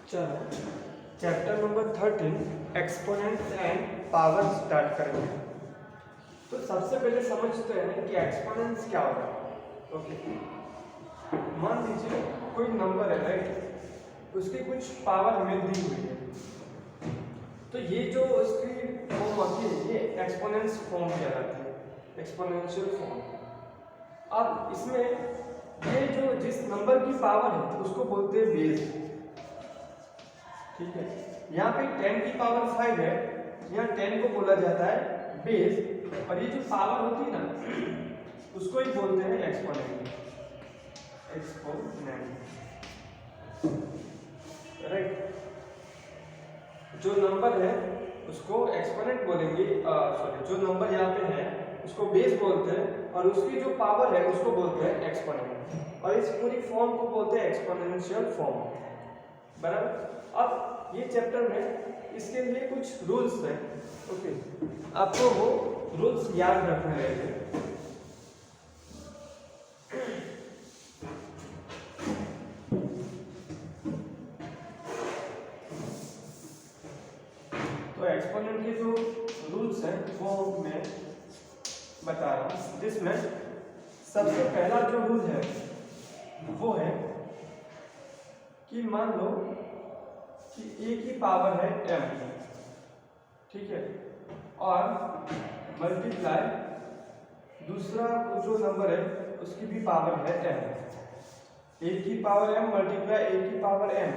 चलो chapter number 13 exponents and power start करेंगे। तो सबसे पहले समझते हैं कि एक्सपोनेंट्स क्या होता है। ओके, मान लीजिए कोई नंबर है, राइट, उसकी कुछ पावर हमें दी हुई है, तो ये जो उसकी फॉर्म होती है ये एक्सपोनेंट्स फॉर्म कहलाती है, एक्सपोनेंशियल फॉर्म। अब इसमें ये जो जिस नंबर की पावर है उसको बोलते हैं बेस। ठीक है, यहाँ पे 10 की पावर 5 है, यहाँ 10 को बोला जाता है बेस, और ये जो पावर होती है ना उसको ही बोलते हैं एक्सपोनेंट। Exponent, right. जो नंबर है उसको एक्सपोनेंट बोलेंगे, सॉरी, जो नंबर यहाँ पे है उसको बेस बोलते हैं, और उसकी जो पावर है उसको बोलते हैं एक्सपोनेंट, और इस पूरी फॉर्म को बोलते हैं एक्सपोनेंशियल फॉर्म, बराबर। अब ये चैप्टर में इसके लिए कुछ रूल्स हैं। ओके, आपको वो रूल्स याद रखने रहेंगे। तो एक्सपोनेंट के जो रूल्स हैं वो मैं बता रहा हूँ, जिसमें सबसे पहला जो रूल है वो है कि मान लो कि a की पावर है m, ठीक है, और मल्टीप्लाई दूसरा जो नंबर है उसकी भी पावर है m। a की पावर m मल्टीप्लाई a की पावर m,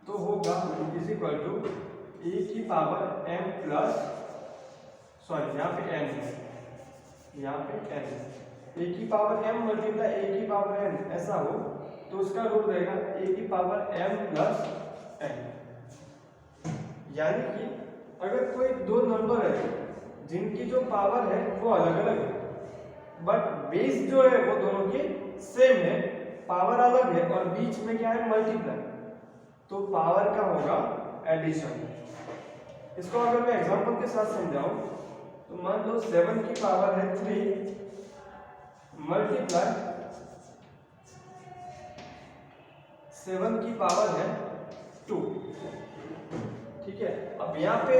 तो होगा इज इक्वल टू a की पावर m प्लस, सॉरी यहाँ पे n है, यहाँ पे n, a की पावर m मल्टीप्लाई a की पावर n ऐसा हो तो उसका रूल रहेगा a की पावर m प्लस n। यानी कि अगर कोई दो नंबर है जिनकी जो पावर है वो अलग अलग है, बट बेस जो है वो दोनों की सेम है, पावर अलग है और बीच में क्या है मल्टीप्लाई, तो पावर का होगा एडिशन। इसको अगर मैं एग्जांपल के साथ समझाऊं तो मान लो 7 की पावर है 3 मल्टीप्लाई 7 की पावर है 2, ठीक है। अब यहाँ पे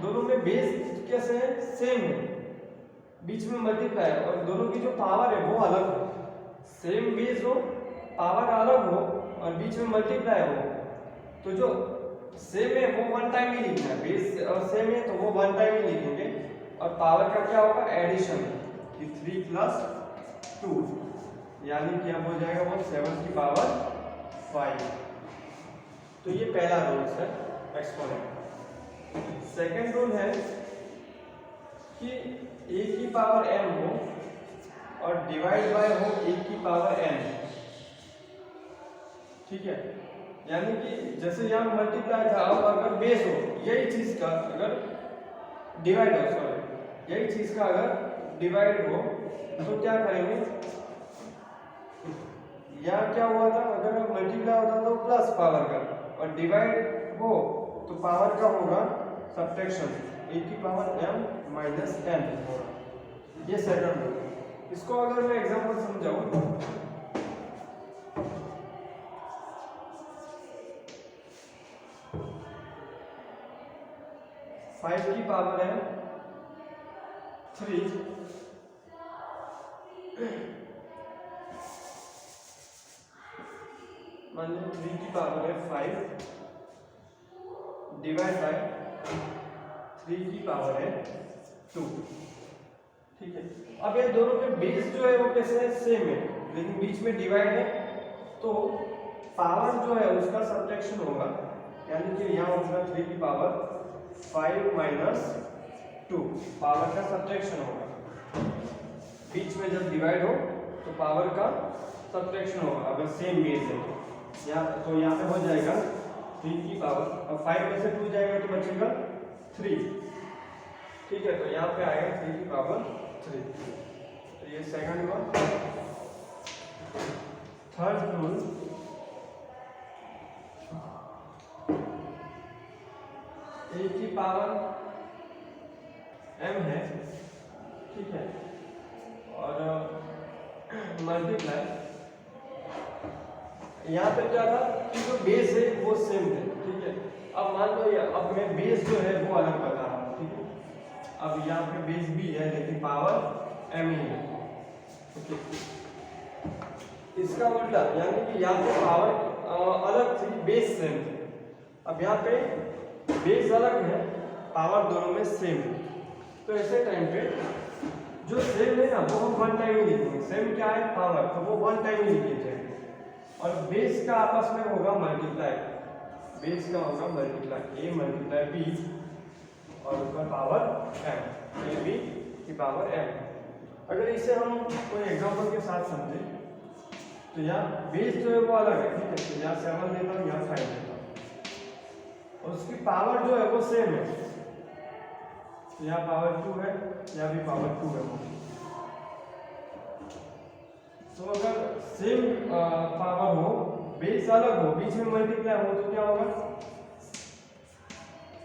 दोनों में बेस कैसे है, सेम है, बीच में मल्टीप्लाई है, और दोनों की जो पावर है वो अलग हो। सेम बेस हो, पावर अलग हो और बीच में मल्टीप्लाई हो, तो जो सेम है वो वन टाइम ही लिखना है, बेस और सेम है तो वो वन टाइम ही लिखेंगे, और पावर का क्या होगा एडिशन, कि 3 प्लस 2, यानी कि अब हो जाएगा वो 7 की पावर 5। तो ये पहला रूल है एक्सपोनेंट। सेकंड रूल है कि a की पावर m हो और डिवाइड बाय हो a की पावर n, ठीक है। यानी कि जैसे यहाँ मल्टीप्लाई था, अब अगर बेस हो यही चीज का अगर डिवाइड हो, सॉरी यही चीज का अगर डिवाइड हो तो क्या करेंगे, यहाँ क्या हुआ था, अगर मल्टीप्लाई होता तो प्लस पावर का, और डिवाइड हो तो पावर का होगा सब्ट्रैक्शन, a की पावर m माइनस n होगा। ये सेकंड रूल। इसको अगर मैं एग्जांपल समझाऊं, 5 की पावर है 3 मान लो 3 की पावर है 5 डिवाइड बाय 3 की पावर है 2, ठीक है। अब ये दोनों के बेस जो है वो कैसे है, सेम है, लेकिन बीच में डिवाइड है, तो पावर जो है उसका सब्ट्रैक्शन होगा, यानी कि यहाँ होगा 3 की पावर 5 माइनस 2, पावर का सब्ट्रैक्शन होगा। बीच में जब डिवाइड हो तो पावर का सब्ट्रैक्शन होगा, अगर सेम बेस है तो यहाँ पे हो जाएगा 3 की पावर, अब 5 में से 2 जाएगा तो बचेगा 3, ठीक है। तो यहाँ पे आएगा 3 की पावर 3। तो ये सेकंड हुआ। थर्ड रूल, a की पावर m है, ठीक है, और मल्टीप्लाई यहाँ पे क्या था कि जो बेस है वो सेम है, ठीक है। अब मान लो ये, अब मैं बेस जो है वो अलग बता रहा हूँ, ठीक है। अब यहाँ पे बेस भी है लेकिन पावर m ही है, ठीक है। इसका उल्टा यानी कि यहाँ पे पावर अलग थी, बेस सेम थी। अब यहाँ पे बेस अलग है, पावर दोनों में सेम है। तो ऐसे टाइम पे जो सेम है ना वो हम वन टाइम ही लिखेंगे। सेम क्या है? पावर, तो वो वन टाइम ही लिखे जाएंगे। और बेस का आपस में होगा मल्टीप्लाई, बेस का होगा मल्टीप्लाई a मल्टीप्लाई b और ऊपर पावर m, a b की पावर m। अगर इसे हम कोई एग्जांपल के साथ समझे तो यहाँ बेस जो है वो अलग है, ठीक है। तो यहाँ 7 लेता हूँ, यहाँ 5 लेता हूँ और उसकी पावर जो है वो सेम है। तो यहाँ पावर 2 है, यहाँ भी पावर 2 है। तो अगर सेम पावर हो, बेस अलग हो, बीच में मल्टीप्लाई हो तो क्या होगा?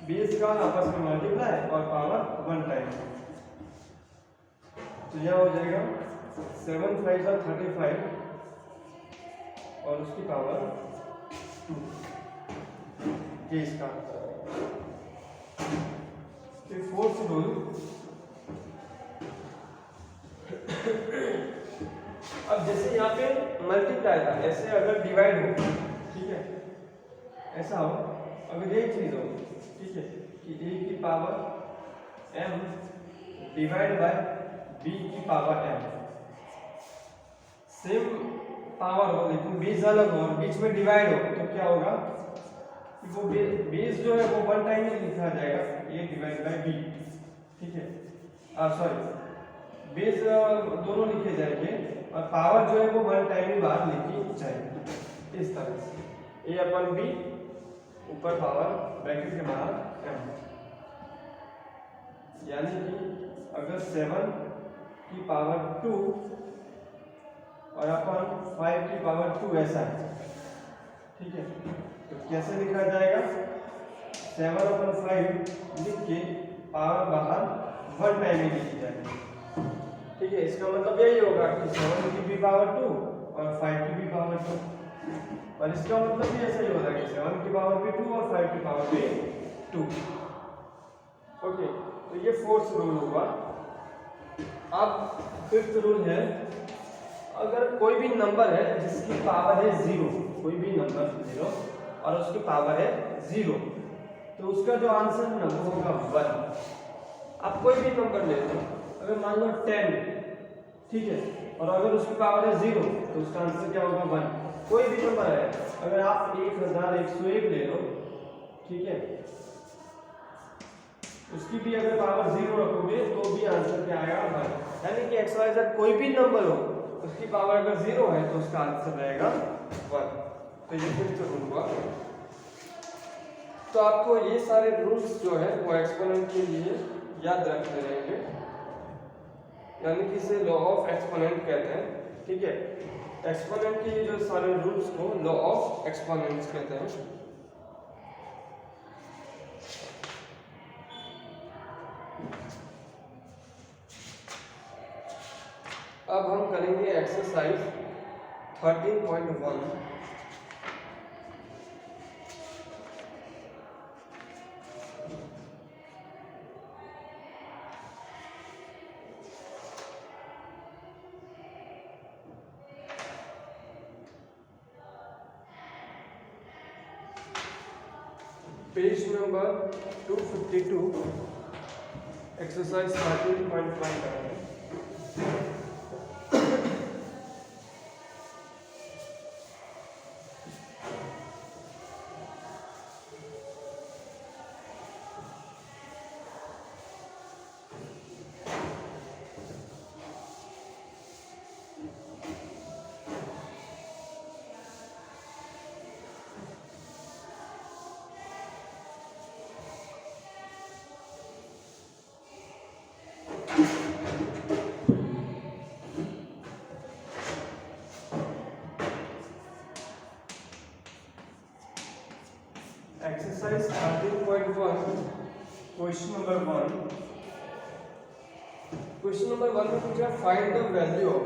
बेस का आपस में मल्टीप्लाई और पावर वन टाइम। तो यह हो जाएगा 7 5 35 और उसकी पावर 2, ये इसका। फिर फोर्थ रूल, अब जैसे यहाँ पे मल्टीप्लाई था, ऐसे अगर डिवाइड हो, ठीक है, ऐसा हो, अगर यही चीज हो, ठीक है, कि a की power m divide by b की पावर m, सेम पावर हो लेकिन बेस अलग हो और बीच में डिवाइड हो, तो क्या होगा कि वो बेस जो है वो वन टाइम ही लिखा जाएगा, a डिवाइड बाय b, ठीक है। सॉरी, बेस दोनों लिखे जाएंगे और पावर जो है वो वन टाइम ही बाहर लिखी जाएगी, इस तरह से a अपन b ऊपर पावर ब्रैकेट के बाहर m। यानी कि अगर 7 की पावर 2 और अपन 5 की पावर 2 ऐसा है, ठीक है, तो कैसे लिखा जाएगा? 7 अपन 5 लिख के पावर बाहर वन टाइम ही लिखी जाएगी, ठीक है। इसका मतलब यही होगा कि 7 की भी पावर 2 और 5 की भी पावर 2, और इसका मतलब भी ऐसा ही होगा कि 7 की पावर भी 2 और 5 की पावर भी 2। ओके, तो ये फोर्थ रूल होगा। अब फिफ्थ रूल है, अगर कोई भी नंबर है जिसकी पावर है 0, कोई भी नंबर 0 और उसकी पावर है 0, तो उसका जो आंसर है ना वो होगा 1। आप कोई भी नंबर ले लो, अगर मान लो 10, ठीक है, और अगर उसकी पावर है 0 तो उसका आंसर क्या होगा? 1। कोई भी नंबर है, अगर आप 1101 ले लो, ठीक है, उसकी भी अगर पावर 0 रखोगे तो भी आंसर क्या आएगा? 1। यानी कि XYZ कोई भी नंबर हो, उसकी पावर अगर 0 है तो उसका आंसर रहेगा 1। तो ये फिफ्थ रूल हुआ। तो आपको ये सारे रूल्स जो है वो एक्सपोनेंट के लिए याद रखने रहेंगे, यानी कि इसे लॉ ऑफ एक्सपोनेंट कहते हैं, ठीक है। एक्सपोनेंट के जो सारे रूल्स को लॉ ऑफ एक्सपोनेंट्स कहते हैं। अब हम करेंगे एक्सरसाइज 13.1। पेज नंबर 252, एक्सरसाइज 13.1 करेंगे। Exercise 13.1, question number 1। Question number 1 में पूछा फाइंड द वैल्यू ऑफ,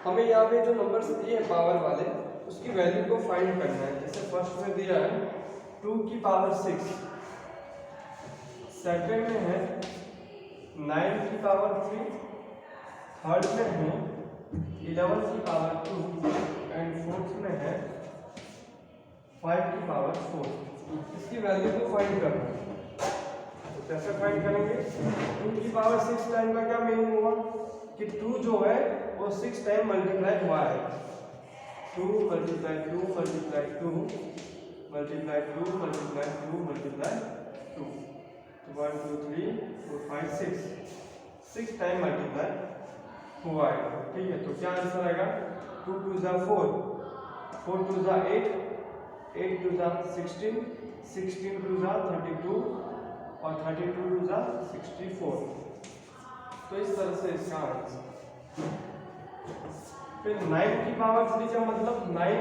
हमें यहाँ पे जो नंबर्स दिए हैं पावर वाले उसकी वैल्यू को फाइंड करना है। जैसे फर्स्ट में दिया है 2 की पावर 6, सेकंड में है 9 की पावर 3, थर्ड में है 11 की पावर 2 एंड फोर्थ में है 5 की पावर 4। इसकी वैल्यू को फाइंड करना है। तो कैसे फाइंड करेंगे? 2 की पावर 6 टाइम का क्या मीनिंग हुआ कि 2 जो है वो 6 टाइम मल्टीप्लाई हुआ है। 2 multiply 2 multiply 2 multiply 2 multiply 2 multiply 2, 1 2 3 4 5 6 time multiply हुआ है। ठीक है, तो क्या आंसर आएगा? 2 2 जा 4, 4 2 जा 8, 8 2 जा 16, 16 2 जा 32 और 32 2 जा 64। तो इस तरह से इसका आंसर। फिर 9 की पावर 3 का मतलब 9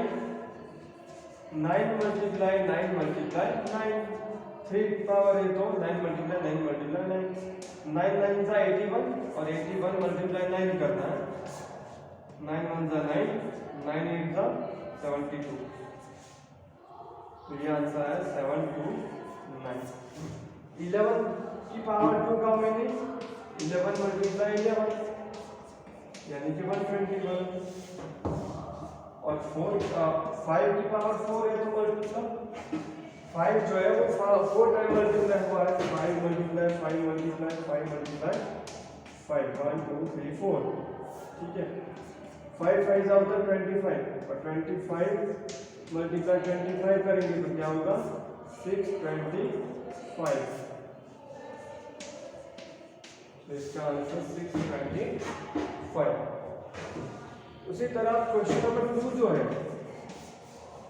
मल्टीप्लाई 9 मल्टीप्लाई 9, 3 की पावर है तो 9 मल्टीप्लाई 9 मल्टीप्लाई 9, 9 9 जा 81 और 81 मल्टीप्लाई 9 करना है। 9 1 जा 9, 9 8 जा 72। तो ये आंसर है 7 2 9। 11 की पावर 2 का मीनिंग 11 मल्टीप्लाई 11 यानी कि 121। और 5 की पावर 4 है तो मतलब 5 जो है वो 4 टाइम मल्टीप्लाई हुआ है। 5 मल्टीप्लाई 5 मल्टीप्लाई 5 मल्टीप्लाई 5, 1 2 3 4। ठीक है, 5 5 जा होता है 25 और 25 मल्टीप्लाई 25 करेंगे तो क्या होगा 625। तो इसका आंसर 625। उसी तरह क्वेश्चन नंबर 2 जो है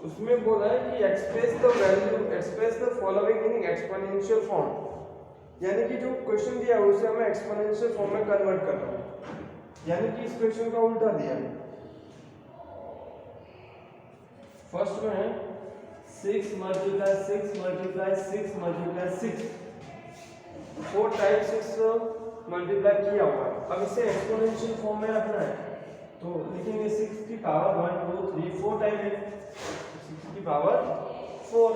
उसमें बोला है कि express the following in exponential form, यानी कि जो क्वेश्चन दिया है उसे हमें एक्सपोनेंशियल फॉर्म में कन्वर्ट करना है। यानी कि इस क्वेश्चन का उल्टा दिया है। फर्स्ट में है 6 multiply 6 multiply 6 multiply 6, 4 times 6 multiply किया हुआ है। अब इसे एक्सपोनेंशियल फॉर्म में रखना है तो लिखेंगे 6 की पावर 1 2 3 4 टाइम है, 6 की पावर 4।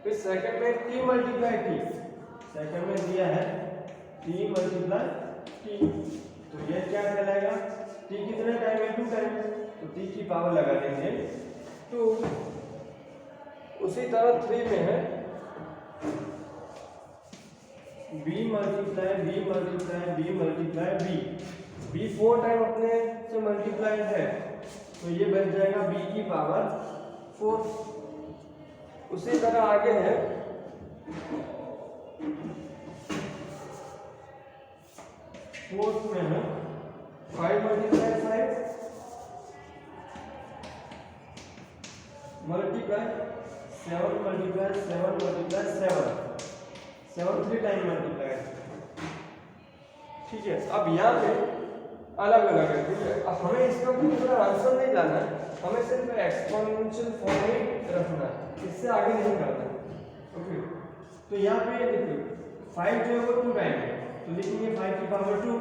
फिर सेकंड में t मल्टीप्लाई t, सेकंड में दिया है t मल्टीप्लाई t, तो ये क्या कहलाएगा? t कितने टाइम है? 2 टाइम, तो t की पावर लगा देंगे 2। उसी तरह 3 में है b multiply b multiply b multiply b, b 4 time अपने से मल्टीप्लाई है तो ये बन जाएगा b की पावर 4। उसी तरह आगे है फोर्थ में है 5 multiply 5 multiply 7 multiply 7 multiply 7 3 time multiply. ठीक है, अब यहाँ पे अलग अलग है। ठीक है, अब हमें इसका पूरा आंसर नहीं लाना है, हमें सिर्फ एक्सपोनेंशियल फॉर्म में रखना है, इससे आगे नहीं करना है। ओके, तो यहाँ पे देखिए 5 जो है वो 2 टाइम है तो लिखेंगे 5 की पावर 2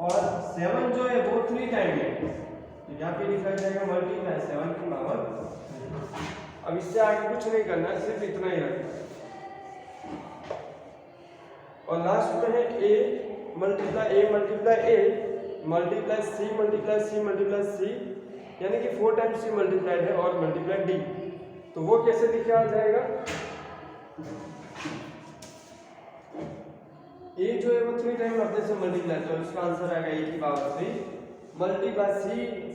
और 7 जो है वो 3 टाइम है तो यहाँ पे लिखा जाएगा मल्टीप्लाई 7 की पावर 3। अब इससे आगे कुछ नहीं करना है, सिर्फ इतना ही रखना है। और लास्ट में है a multiply a multiply a multiply c multiply c multiply c, यानी कि 4 टाइम्स c मल्टीप्लाइड है और मल्टीप्लाई d। तो वो कैसे लिखा जाएगा? a जो है वो 3 टाइम अपने से मल्टीप्लाई, तो इसका आंसर आएगा a की power 3 multiply c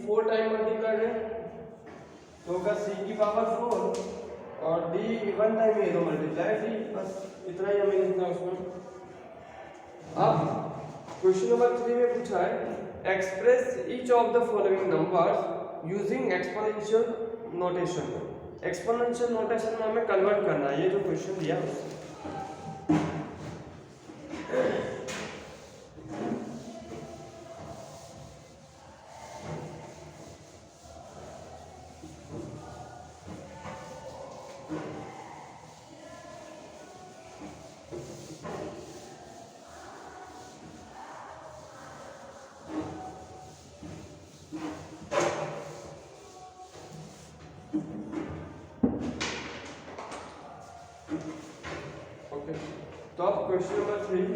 4 time multiplied है तो होगा c की पावर 4 और d 1 टाइम है तो मल्टीप्लाई d। बस इतना ही हमें लिखना है उसमें। अब क्वेश्चन नंबर 3 में पूछा है express each of the following numbers using exponential notation. Exponential notation में हमें कन्वर्ट करना है, ये जो क्वेश्चन दिया है उससे। ओके, तो अब क्वेश्चन नंबर 3,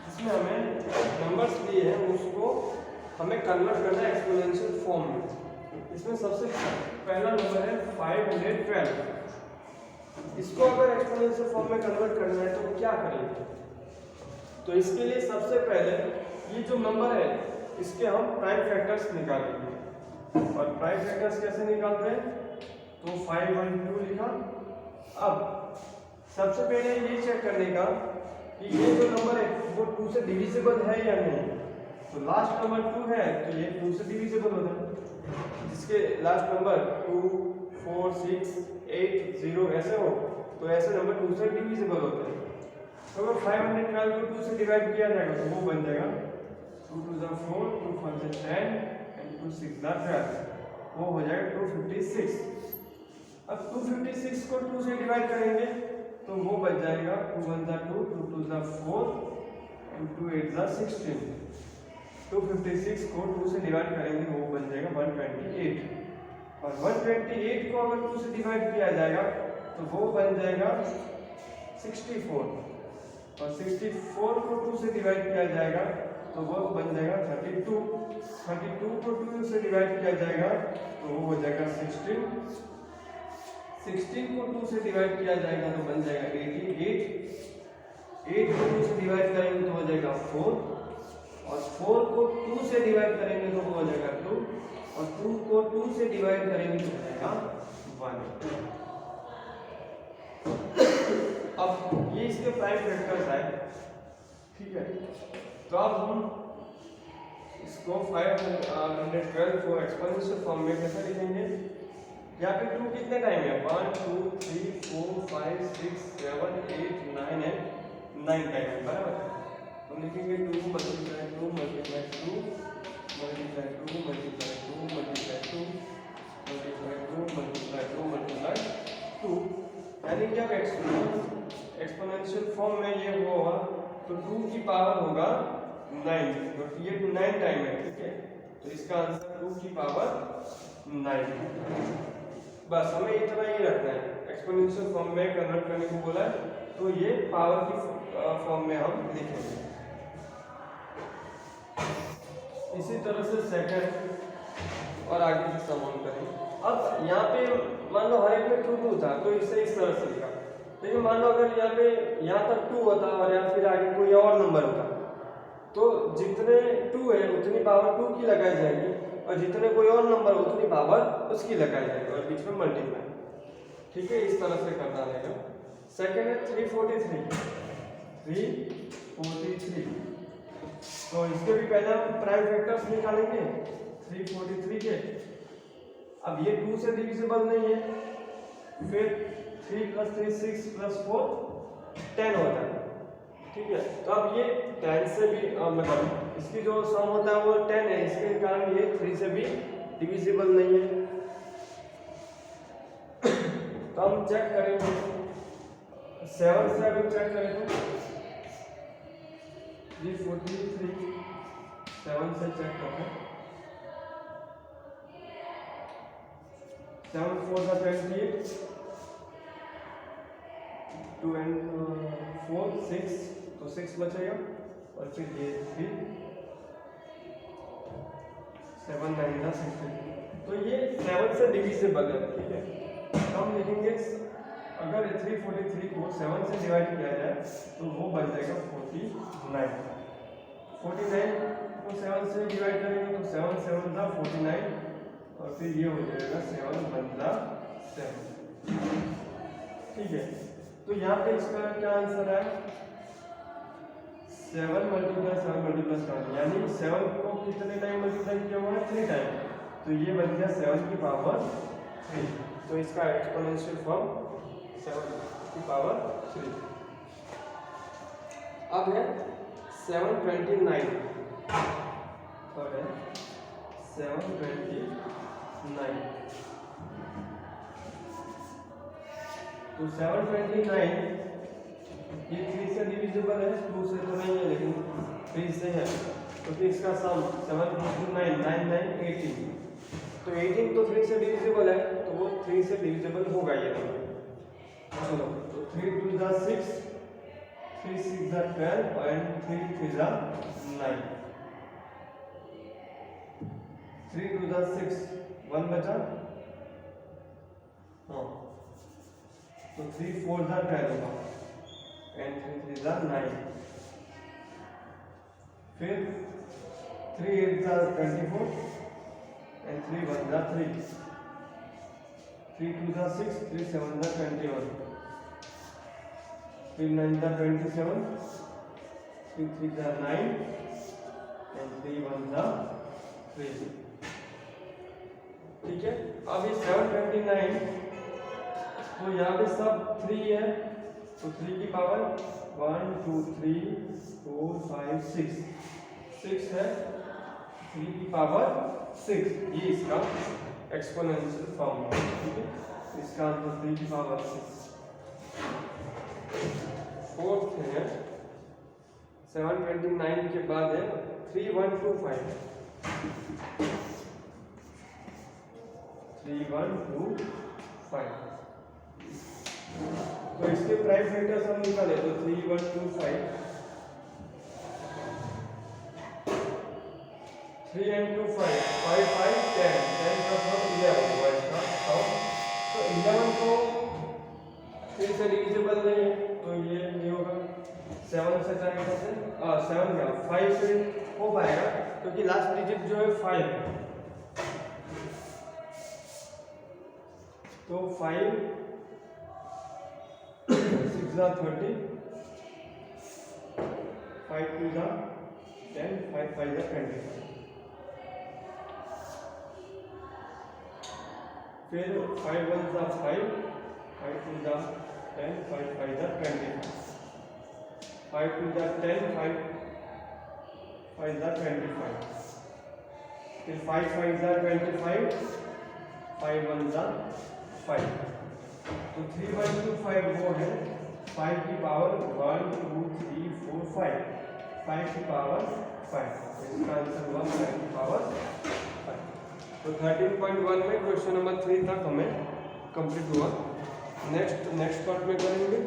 इसमें हमें नंबर्स दिए हैं, उसको हमें कन्वर्ट करना है एक्सपोनेंशियल फॉर्म में। इसमें सबसे पहला नंबर है 512। इसको अगर एक्सपोनेंशियल फॉर्म में कन्वर्ट करना है तो क्या करेंगे? तो इसके लिए सबसे पहले ये जो नंबर है इसके हम प्राइम फैक्टर्स निकालेंगे। और प्राइम फैक्टर्स कैसे निकालते हैं? तो 5 1 2 लिखा। अब सबसे पहले ये चेक करने का कि ये जो नंबर है वो 2 से डिविजिबल है या नहीं। तो लास्ट नंबर 2 है तो ये 2 से डिविजिबल होता है। जिसके लास्ट नंबर 2 4 6 8 0 ऐसे हो तो ऐसे नंबर 2 से डिविजिबल होते हैं। तो अगर 512 को 2 से डिवाइड किया जाएगा तो वो बन जाएगा 2 2 4 2 4 10 एंड 2 6 12, वो हो जाएगा 256। अब 256 को 2 से डिवाइड करेंगे तो वो बन जाएगा 2 1 2 2 2 4 एंड 2 8 16। 256 को 2 से डिवाइड करेंगे वो बन जाएगा 128। और 128 को अगर 2 से डिवाइड किया जाएगा तो वो बन जाएगा 64। और 64 को 2 से डिवाइड किया जाएगा तो वो बन जाएगा 32। 32 को 2 से डिवाइड किया जाएगा तो वो हो जाएगा 16। 16 को 2 से डिवाइड किया जाएगा तो बन जाएगा 88। 8 को 2 से डिवाइड करेंगे तो हो जाएगा 4। और 4 को 2 से डिवाइड करेंगे तो हो जाएगा 2। और 2 को 2 से डिवाइड करेंगे तो हो जाएगा 1। अब ये इसके प्राइम फैक्टर्स है, ठीक है। तो अब हम इसको 512 को एक्सपोनेंशियल फॉर्म में कैसे लिखेंगे? यहाँ पे 2 कितने टाइम है? 1 2 3 4 5 6 7 8 9 एंड 9 टाइम है, बराबर। हम लिखेंगे 2 multiply 2 multiply 2 multiply 2 multiply 2 multiply 2 multiply 2 multiply 2 multiply 2। यानी कि अब एक्सपोनेंशियल फॉर्म में ये होगा तो 2 की पावर होगा 9, क्योंकि ये 9 टाइम है, ठीक है। तो इसका आंसर 2 की पावर 9। बस हमें इतना ही रखना है। एक्सपोनेंशियल फॉर्म में कन्वर्ट करने को बोला है तो ये पावर की फॉर्म में हम लिखेंगे। इसी तरह से सेकंड और आगे की सम हम करेंगे। अब यहाँ पे मान लो हर एक में 2 2 था तो इसे इस तरह से लिखा। लेकिन मान लो अगर यहाँ पे यहाँ तक 2 होता और या फिर आगे कोई और नंबर होता तो जितने 2 है उतनी पावर 2 की लगाई जाएगी और जितने कोई और नंबर उतनी पावर उसकी लगाई जाएगी और बीच में मल्टीप्लाई, ठीक है। इस तरह से करना रहेगा। सेकंड है 343। तो इसके भी पहले हम प्राइम फैक्टर्स निकालेंगे 343 के। अब ये 2 से डिविजिबल नहीं है, फिर 3 + 3 6 + 4 10 होता है, ठीक है। तो अब ये 10 से भी मतलब इसकी जो सम होता है वो 10 है, इसके कारण ये 3 से भी डिविजिबल नहीं है। तो हम चेक करेंगे 7 से अगर चेक करें तो 343 7 से चेक करते हैं। 7 4 28 2 and 4 6 तो 6 बचेगा और फिर ये 3 7 9 16। तो ये 7 से डिविजिबल है, ठीक है। तो हम लिखेंगे अगर 343 को 7 से डिवाइड किया जाए तो वो बन जाएगा 49। 49 को 7 से डिवाइड करेंगे तो 7 7 = 49 और फिर ये हो जाएगा 7 1 7, ठीक है। तो यहाँ पे इसका क्या आंसर है? 7 × 7 यानी 7 को कितने टाइम मल्टीप्लाई किया हुआ है? 3 टाइम। तो ये बन गया 7 की पावर 3। तो इसका एक्सपोनेंशियल फॉर्म 7 की पावर 3। अब है 729। और है 729। तो 729 ये 3 से डिविजिबल है, 2 से तो नहीं है लेकिन 3 से है। तो फिर इसका सम 7 × 9 9 9 18 तो 18 तो 3 से डिविजिबल है, तो वो 3 से डिविजिबल होगा ये नंबर। चलो, तो 3 2 जा 6, 3 6 जा 12 एंड 3 3 जा 9। 3 2 जा 6, 1 बचा, हाँ, तो 3 4 जा 12 होगा एंड 3 3 जा 9। फिर 3 8 जा 24 and 3 1 जा 3, 3 2 जा 6, 3 7 जा 21, 3 9 जा 27, 3 3 जा 9 and 3 1 जा 3। ठीक है, अब ये 729, तो यहाँ पे सब 3 है, तो 3 की पावर 1 2 3 4 5 6 है, 3 की पावर 6, ये इसका एक्सपोनेंशियल फॉर्म है। ठीक है, इसका आंसर 3 की पावर 6। फोर्थ है 729 के बाद है 3125, 3125, तो इसके प्राइम फैक्टर्स हम निकाले तो 3125, 3 and 2 5 5 5 10 10 plus 1 11 हुआ इसका काउंट। तो 11 को 3 से डिविजिबल नहीं है, तो ये नहीं होगा। 7 से क्या कहते हैं, 7 क्या 5 से हो पाएगा, क्योंकि लास्ट डिजिट जो है 5 है, तो 5 6 जा 30, 5 2 जा 10, 5 5 जा 25। फिर 5 1 जा 5, 5 2 जा 10, 5 5 जा 25, 5 2 जा 10, 5 5 जा 25, फिर 5 5 जा 25, 5 1 जा 5, तो 3 1 2 5 वो है 5 की पावर 1 2 3 4 5, 5 की पावर 5, इसका आंसर हुआ 5 की पावर 5। तो 13.1 में क्वेश्चन नंबर 3 तक हमें कंप्लीट हुआ। नेक्स्ट पार्ट में करेंगे